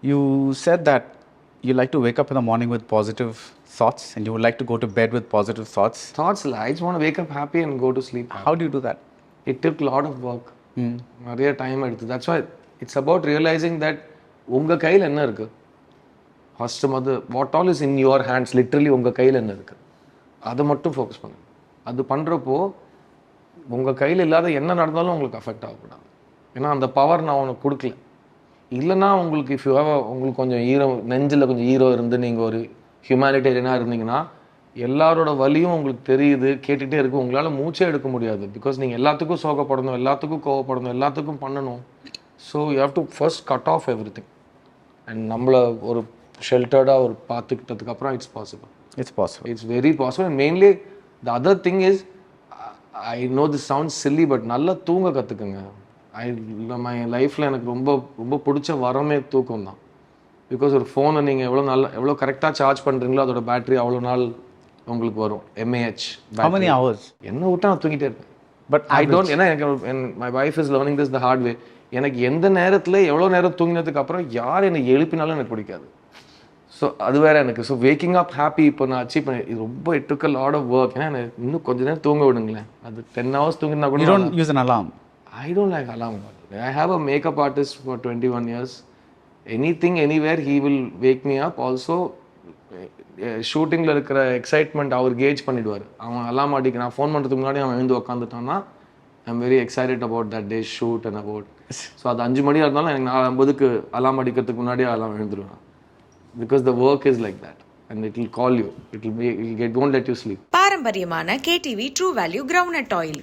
You said that you like to wake up in the morning with positive thoughts and you would like to go to bed with positive thoughts. Thoughts இல்லை, I just want to wake up happy and go to sleep happy. How do you do that? It took a lot of work. நிறைய time எடுத்து. That's why it's about realizing that உங்கள் கையில் என்ன இருக்குது, first what all is in your hands, literally உங்கள் கையில் என்ன இருக்குது அதை மட்டும் ஃபோக்கஸ் பண்ணுங்க. அது பண்ணுறப்போ உங்கள் கையில் இல்லாத என்ன நடந்தாலும் உங்களுக்கு அஃபெக்ட் ஆகக்கூடாது. ஏன்னா அந்த பவர் நான் உனக்கு கொடுக்கல. இல்லைனா உங்களுக்கு இஃப் யூ ஹேவ் உங்களுக்கு கொஞ்சம் நெஞ்சில் கொஞ்சம் ஈரோ இருந்து நீங்கள் ஒரு ஹியூமனிடேரியனாக இருந்தீங்கன்னா எல்லாரோட வலியும் உங்களுக்கு தெரியுது, கேட்டுகிட்டே இருக்கும், உங்களால் மூச்சே எடுக்க முடியாது. பிகாஸ் நீங்கள் எல்லாத்துக்கும் சோகப்படணும், எல்லாத்துக்கும் கோவப்படணும், எல்லாத்துக்கும் பண்ணணும். So you have to first cut off everything and நம்மளை ஒரு ஷெல்டர்டாக ஒரு பார்த்துக்கிட்டதுக்கப்புறம் it's possible. It's very possible. And mainly the other thing is, I know this sounds silly, but நல்லா தூங்க கற்றுக்குங்க. மை லைஃப்பில் எனக்கு ரொம்ப ரொம்ப பிடிச்ச வரமே தூக்கம் தான். பிகாஸ் ஒரு ஃபோனை நீங்கள் எவ்வளோ கரெக்டாக சார்ஜ் பண்ணுறீங்களோ அதோட பேட்டரி அவ்வளோ நாள் உங்களுக்கு வரும். MAH. How many hours? என்ன விட்டா நான் தூங்கிட்டே இருப்பேன். But ஐ டோன்ட், ஏன்னா எனக்கு my wife is learning this the hard way. எனக்கு எந்த நேரத்தில் எவ்வளோ நேரம் தூங்கினதுக்கு அப்புறம் யார் என்னை எழுப்பினாலும் எனக்கு பிடிக்காது. ஸோ அது வேறு எனக்கு. ஸோ வேக்கிங் அப் ஹாப்பி இப்போ நான் அச்சீவ் பண்ணி இது ரொம்ப it took a lot of work. ஏன்னா எனக்கு இன்னும் கொஞ்ச நேரம் தூங்க விடுங்களேன். அது 10 hours தூங்கினா கூட. You don't use an alarm? I don't like alarm. I have a makeup artist for 21 years. Anything, anywhere, he will wake me up. Also, ஷூட்டிங்கில் இருக்கிற எக்ஸைட்மெண்ட் அவர் கேஜ் பண்ணிவிடுவார். அவன் அலாம் அடிக்க நான் ஃபோன் பண்ணுறதுக்கு முன்னாடி அவன் எழுந்து உட்காந்துட்டான்னா I am very excited about that day shoot and about. So அது 5 மணியாக இருந்தாலும் எனக்கு 4:50க்கு அலாம் அடிக்கிறதுக்கு முன்னாடி அலாம் எழுந்துருவேன். Because the work is like that and it will call you, it won't let you sleep. பாரம்பரியமான KTV True Value Groundnut Oil.